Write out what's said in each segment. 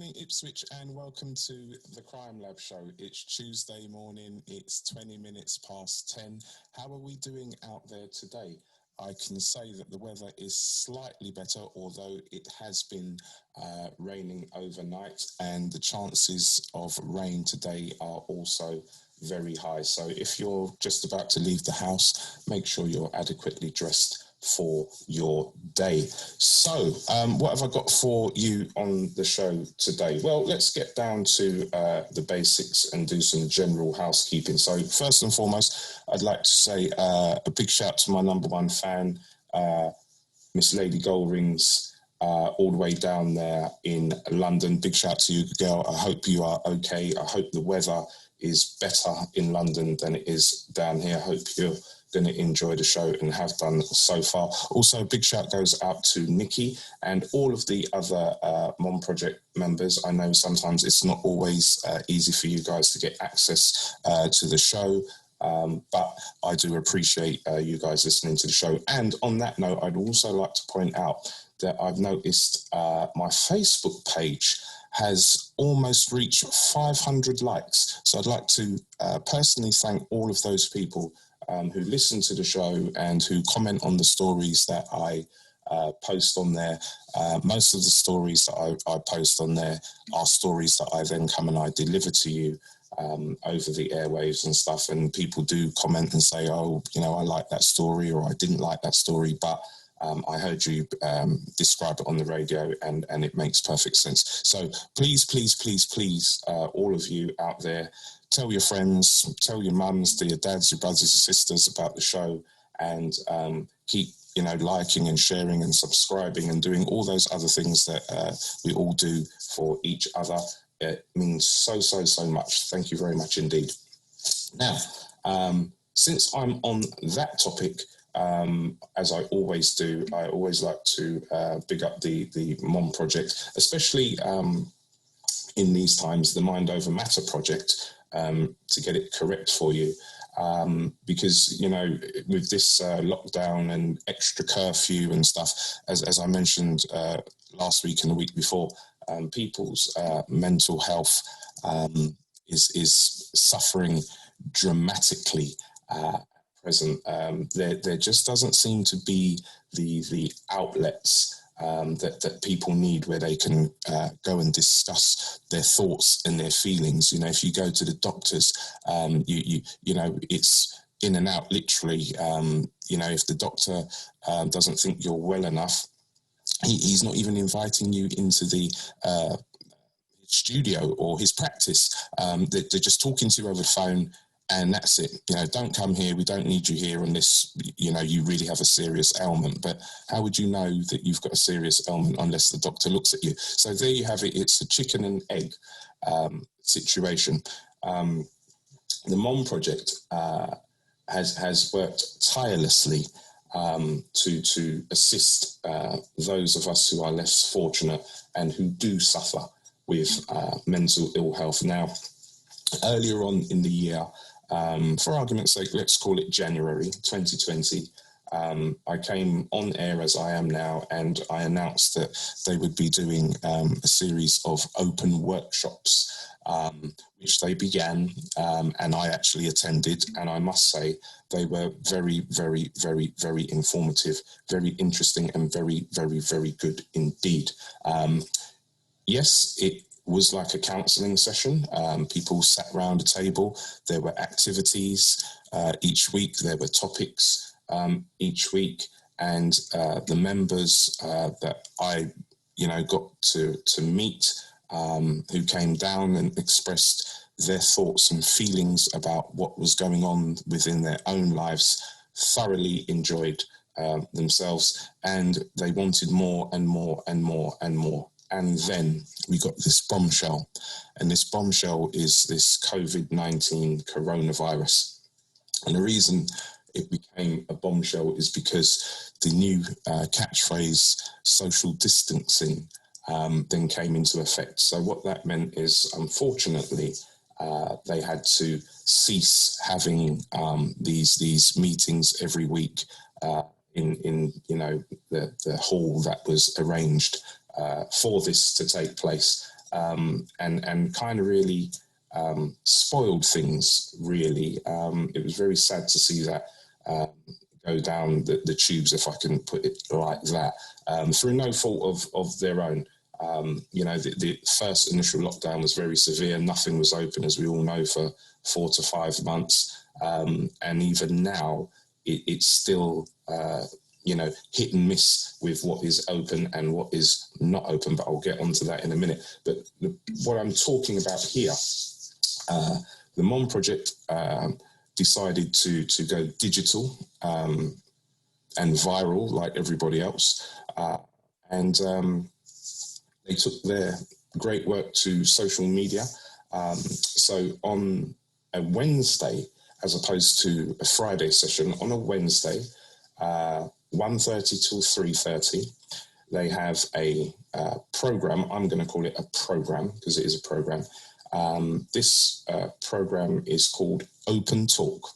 morning, Ipswich, and welcome to the Crime Lab show. It's Tuesday morning, it's 20 minutes past 10. How are we doing out there today? I can say that the weather is slightly better, although it has been raining overnight, and the chances of rain today are also very high. So if you're just about to leave the house, make sure you're adequately dressed for your day. So what have I got for you on the show today? Well, let's get down to the basics and do some general housekeeping. So first and foremost, I'd like to say a big shout to my number one fan, Miss Lady Goldrings, all the way down there in London. Big shout to you, girl. I hope you are okay. I hope the weather is better in London than it is down here. I hope you're going to enjoy the show and have done so far. Also, a big shout goes out to Nikki and all of the other Mom Project members. I know sometimes it's not always easy for you guys to get access to the show, but I do appreciate you guys listening to the show. And on that note, I'd also like to point out that I've noticed my Facebook page has almost reached 500 likes. So I'd like to personally thank all of those people who listen to the show and who comment on the stories that I post on there. Most of the stories that I post on there are stories that I then come and I deliver to you over the airwaves and stuff. And people do comment and say, oh, you know, I like that story, or I didn't like that story, but I heard you describe it on the radio and it makes perfect sense. So please, all of you out there, tell your friends, tell your mums, your dads, your brothers, your sisters about the show, and keep, you know, liking and sharing and subscribing and doing all those other things that we all do for each other. It means so much. Thank you very much indeed. Now, since I'm on that topic, as I always do, I always like to big up the Mom Project, especially in these times, the Mind Over Matter Project, to get it correct for you. Because, you know, with this lockdown and extra curfew and stuff, as I mentioned last week and the week before, people's mental health is suffering dramatically present. There just doesn't seem to be the outlets that people need where they can go and discuss their thoughts and their feelings. You know, if you go to the doctors, you know, it's in and out literally. You know, if the doctor doesn't think you're well enough, he's not even inviting you into the studio or his practice. They're just talking to you over the phone, and that's it. You know, don't come here. We don't need you here unless, you know, you really have a serious ailment. But how would you know that you've got a serious ailment unless the doctor looks at you? So there you have it. It's a chicken and egg situation. The Mom Project has worked tirelessly to assist those of us who are less fortunate and who do suffer with mental ill health. Now, earlier on in the year, for argument's sake, let's call it January 2020, I came on air as I am now, and I announced that they would be doing a series of open workshops, which they began, and I actually attended, and I must say they were very informative, very interesting, and very good indeed. Yes, it was like a counselling session. People sat around a table. There were activities each week. There were topics each week, and the members that I, you know, got to meet, who came down and expressed their thoughts and feelings about what was going on within their own lives, thoroughly enjoyed themselves, and they wanted more and more and more and more. And then we got this bombshell, and this bombshell is this COVID-19 coronavirus. And the reason it became a bombshell is because the new catchphrase social distancing then came into effect. So what that meant is, unfortunately, they had to cease having these meetings every week in you know, the hall that was arranged for this to take place. and kind of really spoiled things, really. It was very sad to see that go down the tubes, if I can put it like that, through no fault of their own. The first initial lockdown was very severe. Nothing was open, as we all know, for 4 to 5 months. And even now, it's still, hit and miss with what is open and what is not open. But I'll get onto that in a minute. But what I'm talking about here, the MOM project decided to go digital and viral like everybody else. And they took their great work to social media. So on a Wednesday, as opposed to a Friday session, on a Wednesday, 1:30 till 3:30, they have a program. I'm going to call it a program because it is a program. This program is called Open Talk.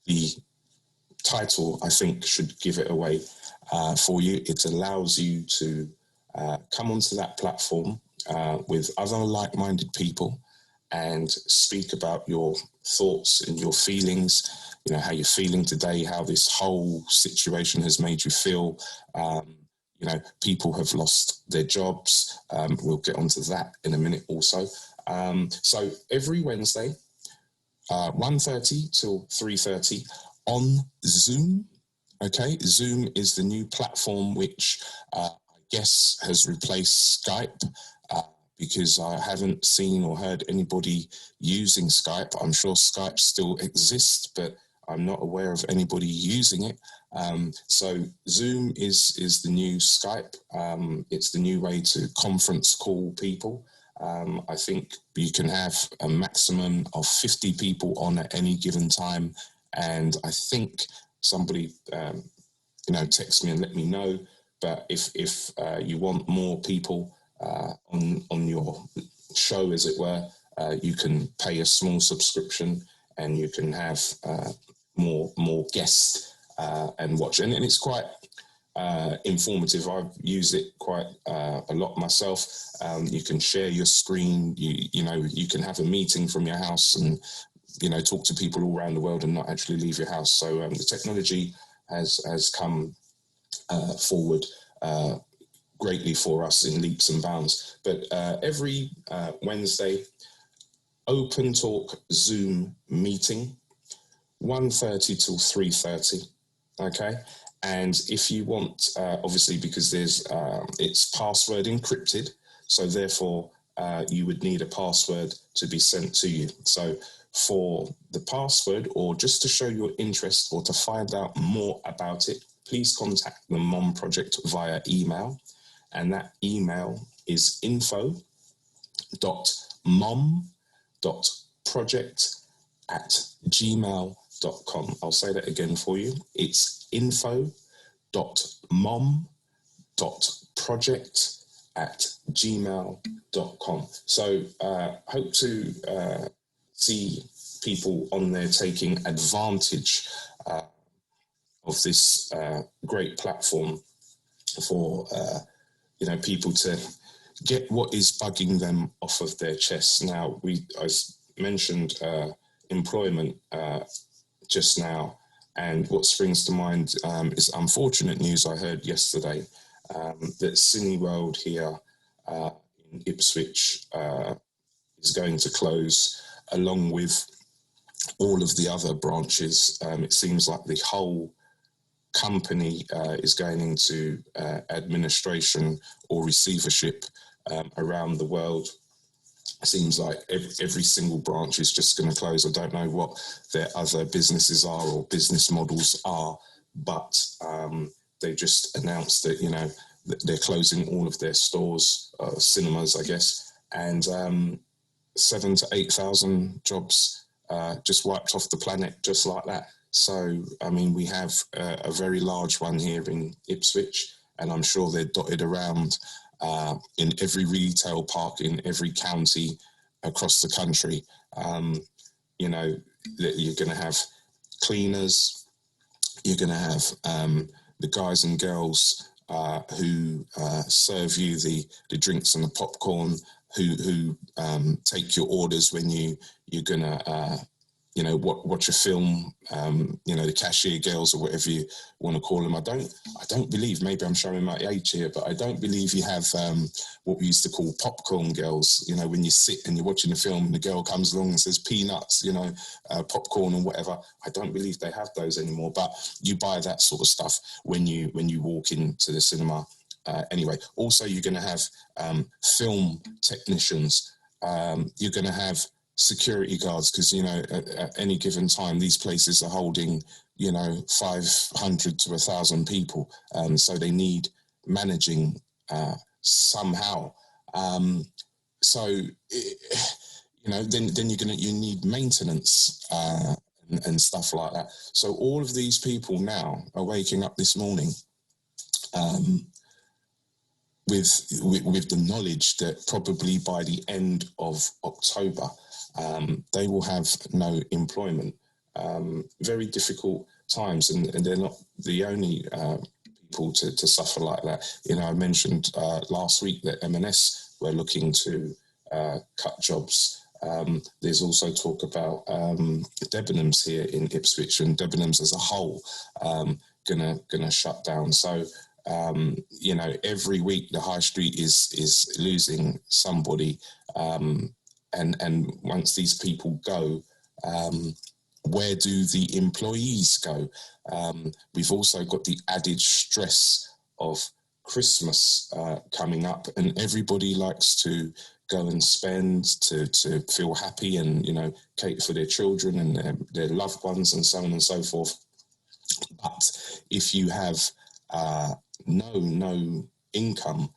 The title, I think, should give it away for you. It allows you to come onto that platform with other like-minded people and speak about your thoughts and your feelings, how you're feeling today, how this whole situation has made you feel. People have lost their jobs. We'll get onto that in a minute also. So every Wednesday, 1:30 till 3:30 on Zoom. Okay, Zoom is the new platform which I guess has replaced Skype because I haven't seen or heard anybody using Skype. I'm sure Skype still exists, but I'm not aware of anybody using it. So Zoom is the new Skype. It's the new way to conference call people. I think you can have a maximum of 50 people on at any given time. And I think somebody, text me and let me know. But if you want more people on your show, as it were, you can pay a small subscription and you can have more guests and watch. And it's quite informative. I've used it quite a lot myself. You can share your screen. You can have a meeting from your house and talk to people all around the world and not actually leave your house. So the technology has come forward greatly for us in leaps and bounds. But every Wednesday, Open Talk Zoom meeting, 1:30 till 3:30. Okay. And if you want, obviously, because it's password encrypted, so therefore you would need a password to be sent to you. So for the password, or just to show your interest or to find out more about it, please contact the MOM Project via email. And that email is info.mom.project@gmail.com. I'll say that again for you. It's info.mom.project@gmail.com. So hope to see people on there taking advantage of this great platform for people to get what is bugging them off of their chests. Now, I mentioned employment just now, and what springs to mind is unfortunate news I heard yesterday that Cineworld here in Ipswich is going to close, along with all of the other branches. It seems like the whole company is going into administration or receivership around the world. It seems like every single branch is just going to close. I don't know what their other businesses are or business models are, but they just announced that, that they're closing all of their stores, cinemas, I guess, and 7,000 to 8,000 jobs just wiped off the planet just like that. So, I mean, we have a very large one here in Ipswich, and I'm sure they're dotted around in every retail park in every county across the country. That you're going to have cleaners, you're going to have the guys and girls who serve you the drinks and the popcorn, who take your orders when you're gonna watch a film, the cashier girls or whatever you want to call them. I don't believe, maybe I'm showing my age here, but I don't believe you have what we used to call popcorn girls. When you sit and you're watching the film and the girl comes along and says peanuts, popcorn and whatever. I don't believe they have those anymore, but you buy that sort of stuff when you walk into the cinema. Anyway, also you're going to have film technicians. You're going to have security guards, because at any given time these places are holding 500 to 1,000 people, so they need managing somehow. Then you need maintenance and stuff like that. So all of these people now are waking up this morning with the knowledge that probably by the end of October they will have no employment. Very difficult times, and they're not the only people to suffer like that. I mentioned last week that M&S were looking to cut jobs. There's also talk about Debenhams here in Ipswich, and Debenhams as a whole gonna shut down. So every week the high street is losing somebody. And once these people go, where do the employees go? We've also got the added stress of Christmas coming up, and everybody likes to go and spend to feel happy and, cater for their children and their loved ones and so on and so forth. But if you have no income,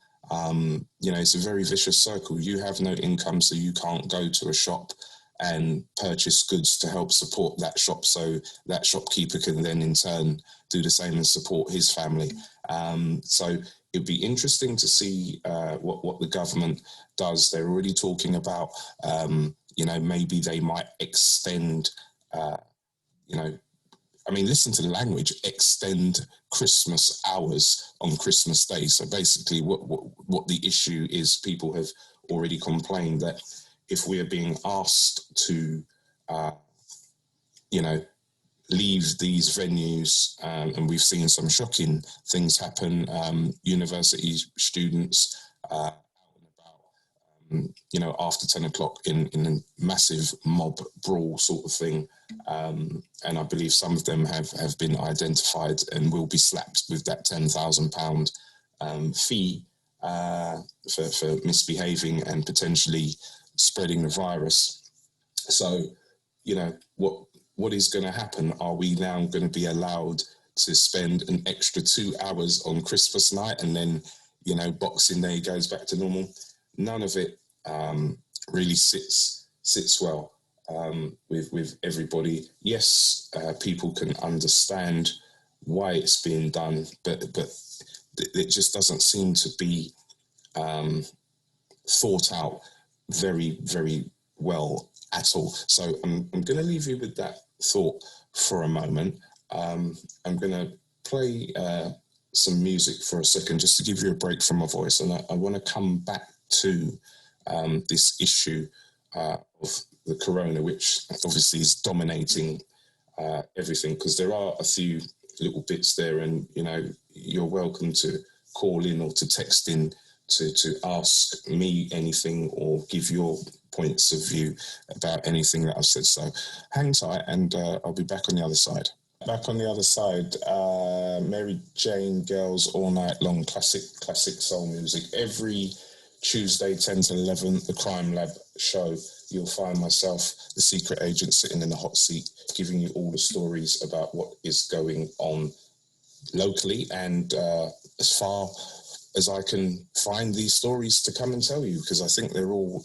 it's a very vicious circle. You have no income, so you can't go to a shop and purchase goods to help support that shop, so that shopkeeper can then in turn do the same and support his family. So it'd be interesting to see what the government does. They're already talking about, maybe they might extend, listen to the language, extend Christmas hours on Christmas Day. So basically what the issue is, people have already complained that if we are being asked to, leave these venues, and we've seen some shocking things happen, university students out and about, after 10 o'clock in a massive mob brawl sort of thing. And I believe some of them have been identified and will be slapped with that £10,000 fee for misbehaving and potentially spreading the virus. So, what is going to happen? Are we now going to be allowed to spend an extra 2 hours on Christmas night, and then, Boxing Day goes back to normal? None of it really sits well with everybody. Yes, people can understand why it's being done, but it just doesn't seem to be thought out very, very well at all. So I'm going to leave you with that thought for a moment. I'm going to play some music for a second, just to give you a break from my voice, and I want to come back to this issue of the corona, which obviously is dominating everything, because there are a few little bits there, and you're welcome to call in or to text in to ask me anything or give your points of view about anything that I've said. So hang tight, and I'll be back on the other side. Back on the other side, Mary Jane Girls All Night Long, classic soul music. Every Tuesday, 10 to 11, the Crime Lab show. You'll find myself, the secret agent, sitting in the hot seat, giving you all the stories about what is going on locally, and as far as I can find these stories to come and tell you, because I think they're all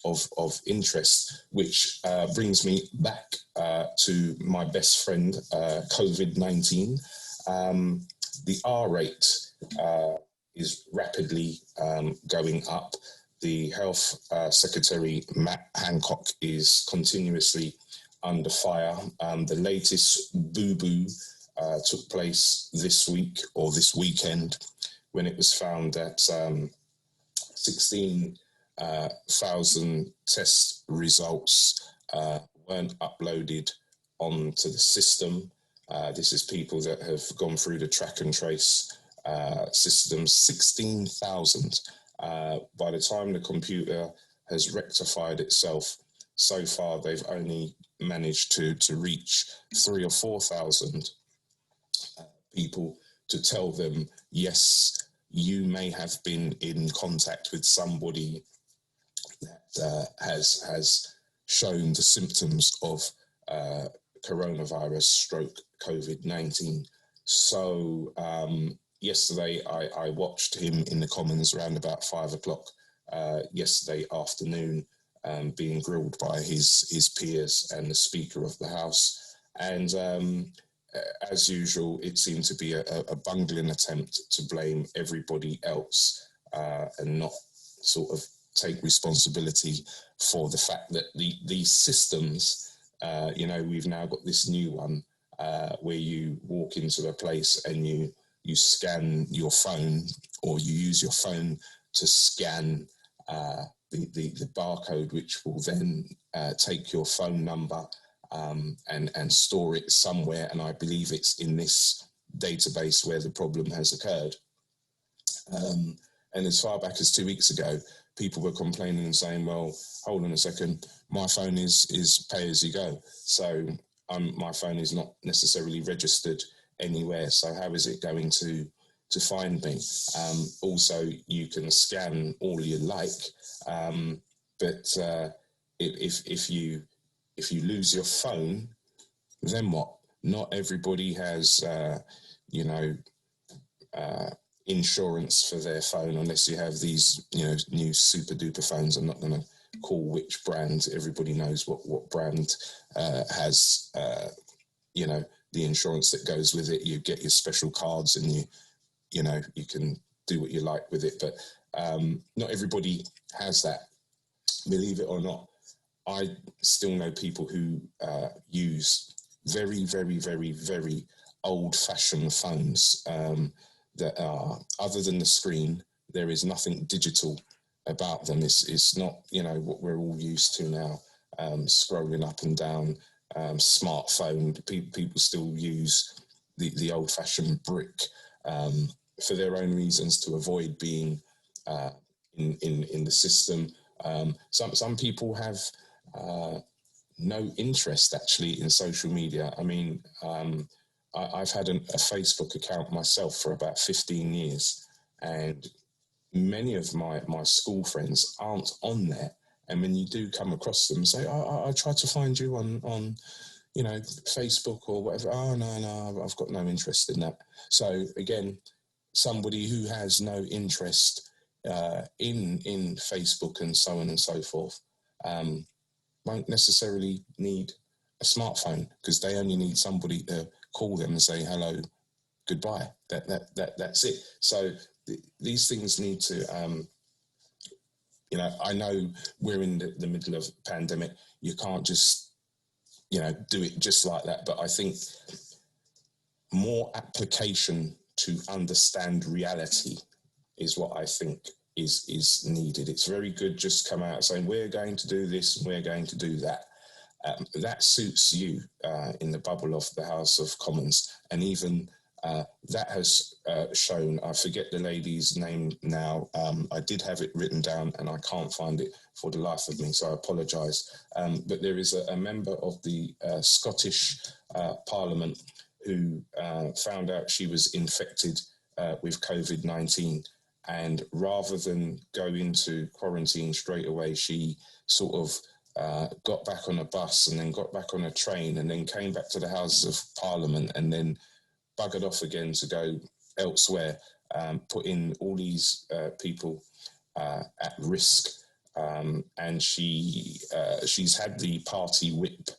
of interest, which brings me back to my best friend, COVID-19. The R rate is rapidly going up. The Health Secretary, Matt Hancock, is continuously under fire. The latest boo-boo took place this week or this weekend, when it was found that 16,000 test results weren't uploaded onto the system. This is people that have gone through the track and trace system. 16,000. By the time the computer has rectified itself, so far they've only managed to reach 3,000 or 4,000 people to tell them, yes, you may have been in contact with somebody that has shown the symptoms of coronavirus stroke COVID-19. So yesterday I watched him in the Commons around about 5 o'clock yesterday afternoon, being grilled by his peers and the Speaker of the House. And as usual, it seemed to be a bungling attempt to blame everybody else and not sort of take responsibility for the fact that these systems, we've now got this new one where you walk into a place and you scan your phone, or you use your phone to scan the barcode, which will then take your phone number and store it somewhere. And I believe it's in this database where the problem has occurred. And as far back as 2 weeks ago, people were complaining and saying, well, hold on a second, my phone is pay as you go. So my phone is not necessarily registered anywhere. So how is it going to find me? Also, you can scan all you like, but if you lose your phone, then what? Not everybody has, insurance for their phone, unless you have these, new super duper phones. I'm not going to call which brand. Everybody knows what brand has, the insurance that goes with it. You get your special cards, and you can do what you like with it. But not everybody has that. Believe it or not, I still know people who use very, very, very, very old-fashioned phones that are, other than the screen, there is nothing digital about them. It's not, what we're all used to now, scrolling up and down, smartphone. People still use the old-fashioned brick for their own reasons, to avoid being in the system. Some people have no interest actually in social media. I mean, I've had a Facebook account myself for about 15 years, and many of my school friends aren't on there. And when you do come across them, say, I tried to find you on Facebook or whatever. Oh, no, I've got no interest in that. So again, somebody who has no interest in Facebook and so on and so forth won't necessarily need a smartphone, because they only need somebody to call them and say hello, goodbye. That's it. So these things need to, I know we're in the middle of a pandemic. You can't just, do it just like that. But I think more application to understand reality is what I think is needed. It's very good just come out saying we're going to do this and we're going to do that. That suits you in the bubble of the House of Commons. And even that has shown, I forget the lady's name now. I did have it written down and I can't find it for the life of me, so I apologise. But there is a member of the Scottish Parliament who found out she was infected with COVID-19. And rather than go into quarantine straight away, she sort of got back on a bus and then got back on a train and then came back to the House of Parliament and then buggered off again to go elsewhere, putting all these people at risk. And she's had the party whip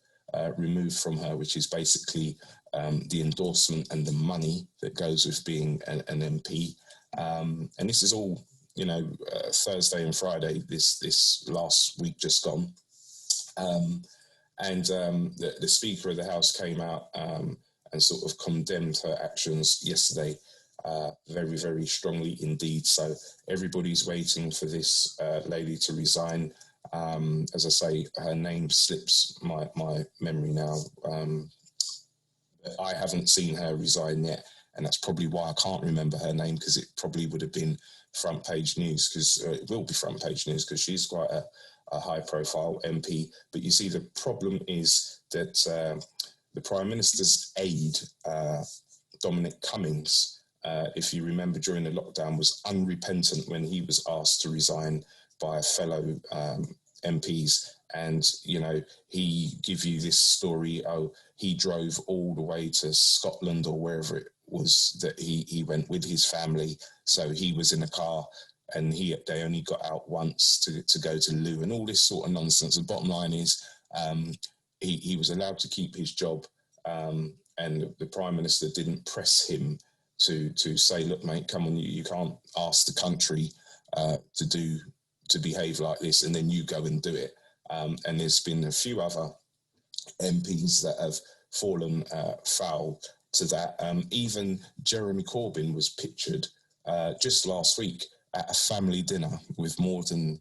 removed from her, which is basically the endorsement and the money that goes with being an MP. And this is all, Thursday and Friday, this last week just gone. And the Speaker of the House came out and sort of condemned her actions yesterday very, very strongly indeed. So everybody's waiting for this lady to resign. As I say, her name slips my memory now. I haven't seen her resign yet, and that's probably why I can't remember her name, because it probably would have been front page news, because it will be front page news, because she's quite a high profile MP. But you see, the problem is that the Prime Minister's aide, Dominic Cummings, if you remember during the lockdown, was unrepentant when he was asked to resign by fellow MPs. And, you know, he give you this story, oh, he drove all the way to Scotland or wherever it was that he went with his family. So he was in a car and they only got out once to go to loo and all this sort of nonsense. The bottom line is he was allowed to keep his job, and the Prime Minister didn't press him to say, look, mate, come on, you can't ask the country to behave like this and then you go and do it. And there's been a few other MPs that have fallen foul to that. Even Jeremy Corbyn was pictured just last week at a family dinner with more than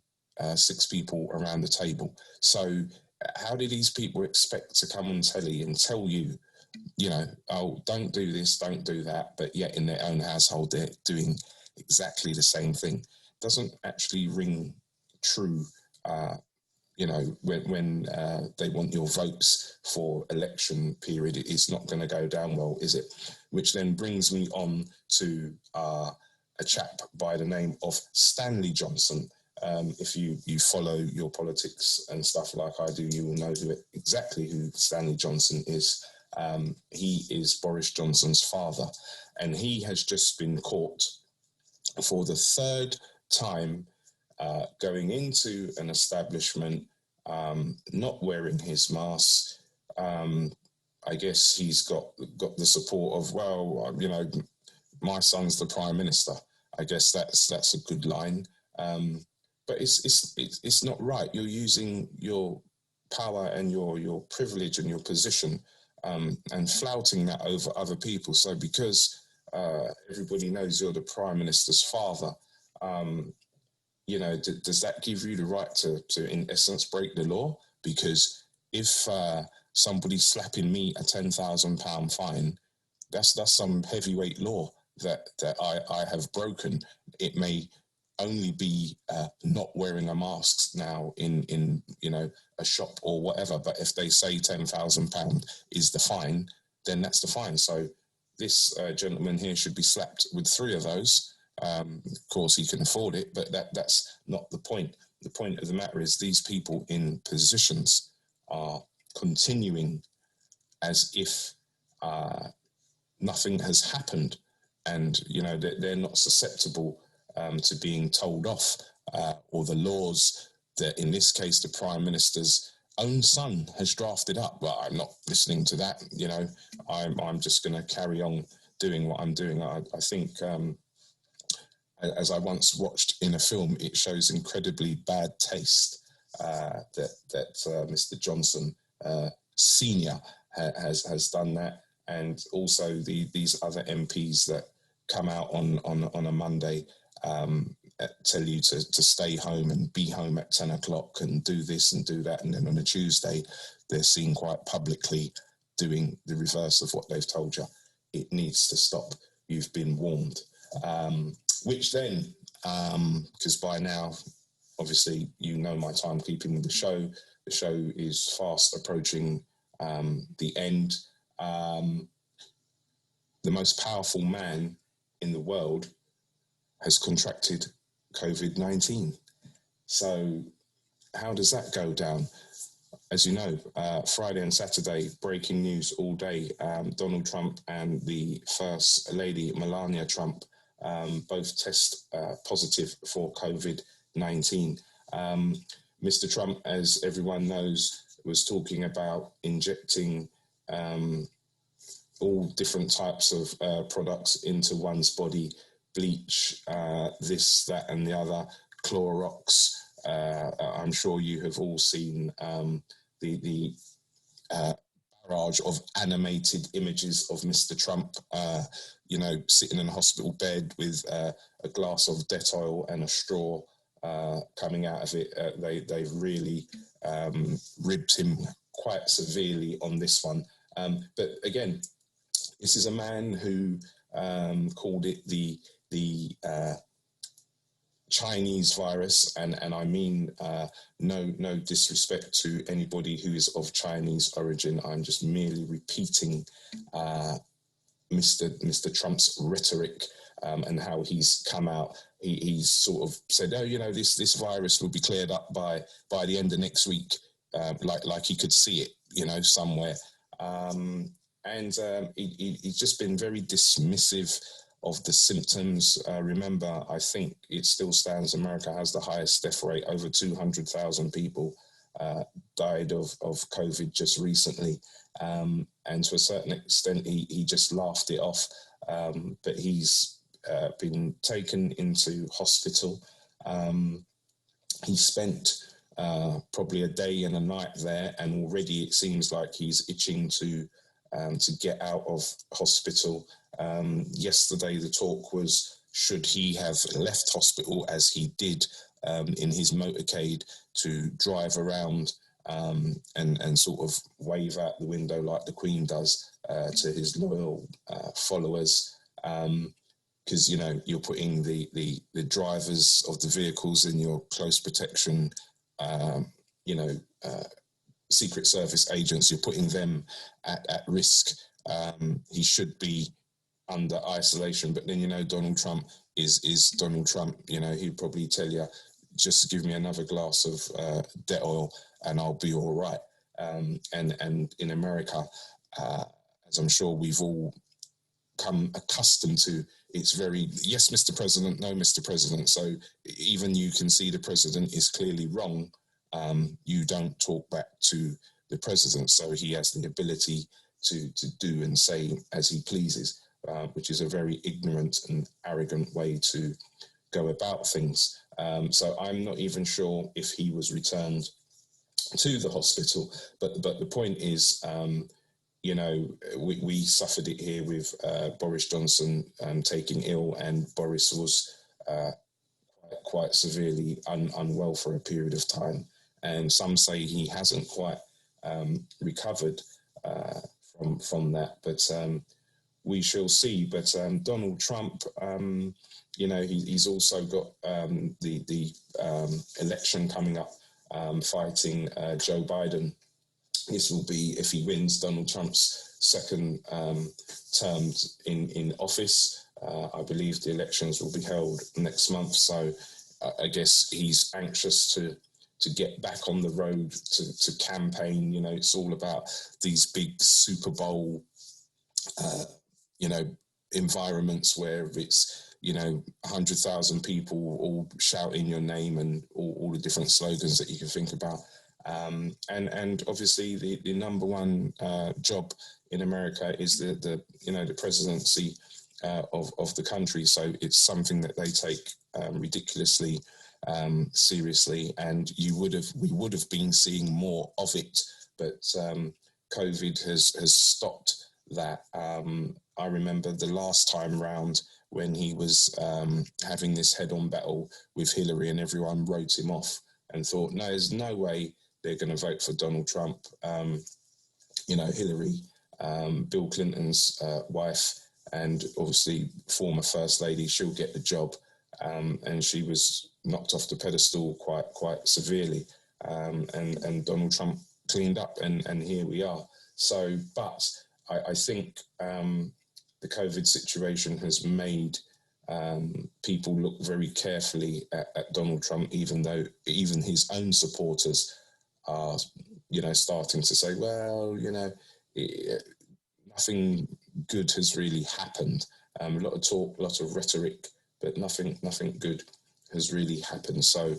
6 people around the table. So how did these people expect to come on telly and tell you, you know, oh, don't do this, don't do that, but yet in their own household they're doing exactly the same thing? Doesn't actually ring true. You know, when they want your votes for election period, it is not going to go down well, is it? Which then brings me on to a chap by the name of Stanley Johnson. If you follow your politics and stuff like I do, you will know exactly who Stanley Johnson is. He is Boris Johnson's father, and he has just been caught for the 3rd time going into an establishment, not wearing his mask. I guess he's got the support of, well, you know, my son's the Prime Minister. I guess that's a good line, but it's not right. You're using your power and your privilege and your position, and flouting that over other people. So because everybody knows you're the Prime Minister's father, you know, does that give you the right to in essence break the law? Because if somebody's slapping me a £10,000 fine, that's some heavyweight law that I have broken. It may only be not wearing a mask now in you know, a shop or whatever, but if they say £10,000 is the fine, then that's the fine. So this gentleman here should be slapped with 3 of those. Of course, he can afford it, but that's not the point. The point of the matter is these people in positions are continuing as if nothing has happened, and you know they're not susceptible to being told off, or the laws that, in this case, the Prime Minister's own son has drafted up. But I'm not listening to that. You know, I'm just going to carry on doing what I'm doing. I think. As I once watched in a film, it shows incredibly bad taste that Mr. Johnson Senior has done that, and also these other MPs that come out on a Monday tell you to stay home and be home at 10 o'clock and do this and do that, and then on a Tuesday they're seen quite publicly doing the reverse of what they've told you. It needs to stop. You've been warned. Which then, because by now, obviously, you know my timekeeping with the show. The show is fast approaching the end. The most powerful man in the world has contracted COVID-19. So how does that go down? As you know, Friday and Saturday, breaking news all day. Donald Trump and the First Lady, Melania Trump, both test positive for COVID-19. Mr. Trump, as everyone knows, was talking about injecting all different types of products into one's body, bleach, this, that, and the other, Clorox. I'm sure you have all seen the barrage of animated images of Mr. Trump, sitting in a hospital bed with a glass of Dettol and a straw coming out of it. They've really ribbed him quite severely on this one. But again, this is a man who called it the Chinese virus, and I mean no disrespect to anybody who is of Chinese origin. I'm just merely repeating Mr. Trump's rhetoric and how he's come out. He's sort of said, this virus will be cleared up by the end of next week, like he could see it, somewhere. He's just been very dismissive of the symptoms. Remember, I think it still stands, America has the highest death rate. Over 200,000 people died of COVID just recently. And to a certain extent, he just laughed it off. But he's been taken into hospital. He spent probably a day and a night there, and already it seems like he's itching to get out of hospital. Yesterday, the talk was, should he have left hospital as he did in his motorcade to drive around and sort of wave out the window like the Queen does to his loyal followers. Because, you're putting the drivers of the vehicles in your close protection, Secret Service agents, you're putting them at risk. He should be under isolation, but then Donald Trump is Donald Trump. He'd probably tell you, just give me another glass of Dettol and I'll be all right. And in America, as I'm sure we've all come accustomed to, it's very, yes, Mr. President, no, Mr. President. So even you can see the president is clearly wrong. You don't talk back to the president. So he has the ability to do and say as he pleases, which is a very ignorant and arrogant way to go about things. So I'm not even sure if he was returned to the hospital. But the point is, we suffered it here with Boris Johnson taking ill, and Boris was quite severely unwell for a period of time. And some say he hasn't quite recovered from that. But we shall see. But Donald Trump, he's also got the election coming up, fighting Joe Biden. This will be, if he wins, Donald Trump's second term in office. I believe the elections will be held next month. So I guess he's anxious to get back on the road to campaign. It's all about these big Super Bowl, environments where it's, 100,000 people all shouting your name and all the different slogans that you can think about. And obviously the number one job in America is the presidency of the country. So it's something that they take ridiculously seriously, and we would have been seeing more of it, but COVID has stopped that. I remember the last time round when he was having this head-on battle with Hillary, and everyone wrote him off and thought, no, there's no way they're going to vote for Donald Trump. Hillary, Bill Clinton's wife, and obviously former First Lady, she'll get the job. And she was knocked off the pedestal quite severely. And Donald Trump cleaned up, and here we are. So, but I think the COVID situation has made people look very carefully at Donald Trump, even though even his own supporters are, starting to say, well, nothing good has really happened. A lot of talk, a lot of rhetoric, but nothing good has really happened. So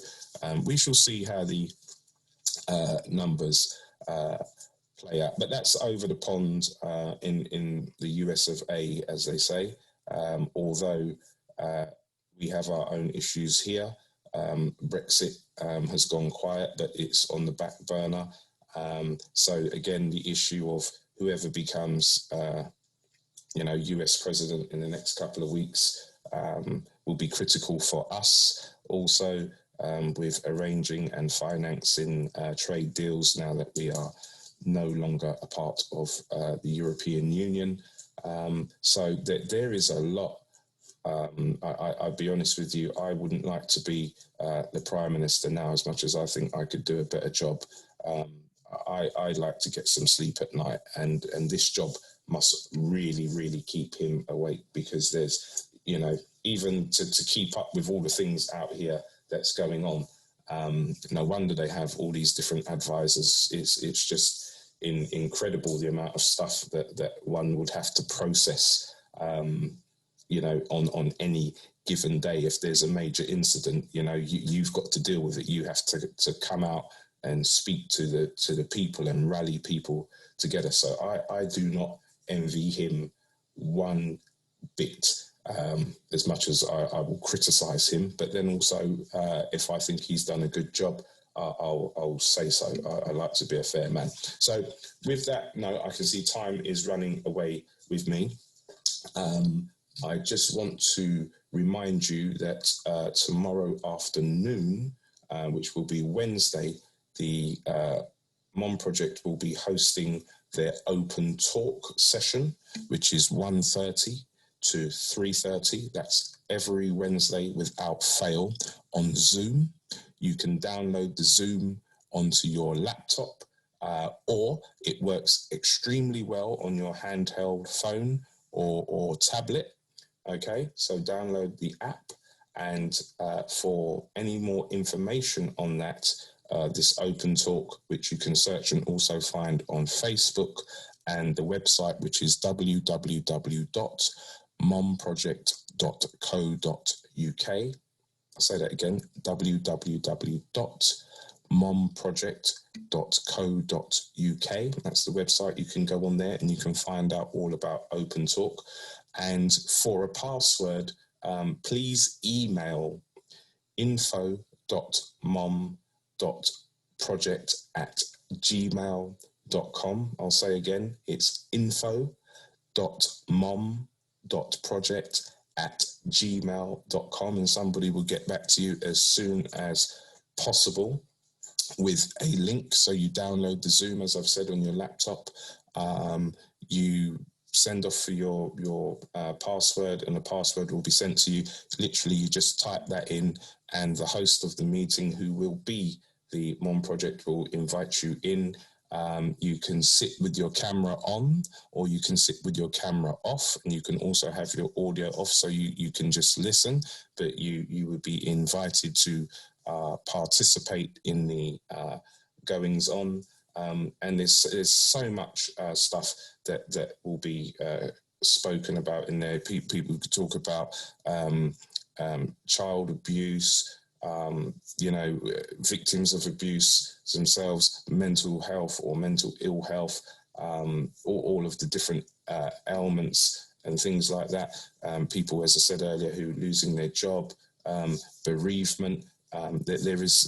we shall see how the numbers play out. But that's over the pond in the US of A, as they say. Although we have our own issues here. Brexit has gone quiet, but it's on the back burner. So again, the issue of whoever becomes, US president in the next couple of weeks will be critical for us also with arranging and financing trade deals now that we are no longer a part of the European Union. So there is a lot. I'll be honest with you, I wouldn't like to be the Prime Minister now, as much as I think I could do a better job. I'd like to get some sleep at night, and this job must really, really keep him awake, because there's, even to keep up with all the things out here that's going on. No wonder they have all these different advisors. It's just incredible the amount of stuff that one would have to process, on any given day. If there's a major incident, you've got to deal with it. You have to come out and speak to the people and rally people together. So I do not envy him one bit, as much as I will criticise him. But then also, if I think he's done a good job, I'll say so. I like to be a fair man. So with that note, I can see time is running away with me. I just want to remind you that tomorrow afternoon, which will be Wednesday, the MOM Project will be hosting their open talk session, which is 1:30 to 3:30. That's every Wednesday without fail on Zoom. You can download the Zoom onto your laptop, or it works extremely well on your handheld phone or tablet. Okay, so download the app, and for any more information on that, this open talk, which you can search and also find on Facebook, and the website, which is www.momproject.co.uk. I'll say that again, www.momproject.co.uk. That's the website. You can go on there and you can find out all about Open Talk. And for a password, please email info.mom.project@gmail.com. I'll say again, it's info.mom.project@gmail.com, and somebody will get back to you as soon as possible with a link. So you download the Zoom, as I've said, on your laptop. You send off for your password, and the password will be sent to you. Literally, you just type that in, and the host of the meeting, who will be the MOM Project, will invite you in. You can sit with your camera on, or you can sit with your camera off, and you can also have your audio off, so you can just listen, but you would be invited to participate in the goings on. And there's so much stuff that will be spoken about in there. People could talk about child abuse, victims of abuse themselves, mental health or mental ill health, all of the different ailments and things like that. People, as I said earlier, who are losing their job, bereavement. There is,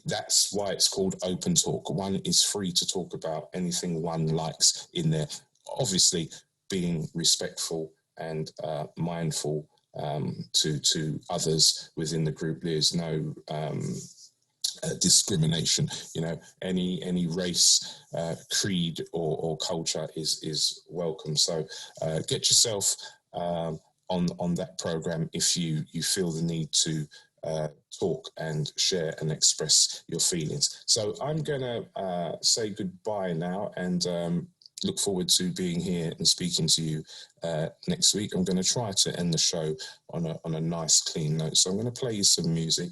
that's why it's called Open Talk. One is free to talk about anything one likes in there, obviously being respectful and mindful to others within the group. There's no discrimination. Any race, creed or culture is welcome. So get yourself on that program if you feel the need to talk and share and express your feelings. So I'm going to say goodbye now, and look forward to being here and speaking to you next week. I'm going to try to end the show on a nice, clean note. So I'm going to play you some music,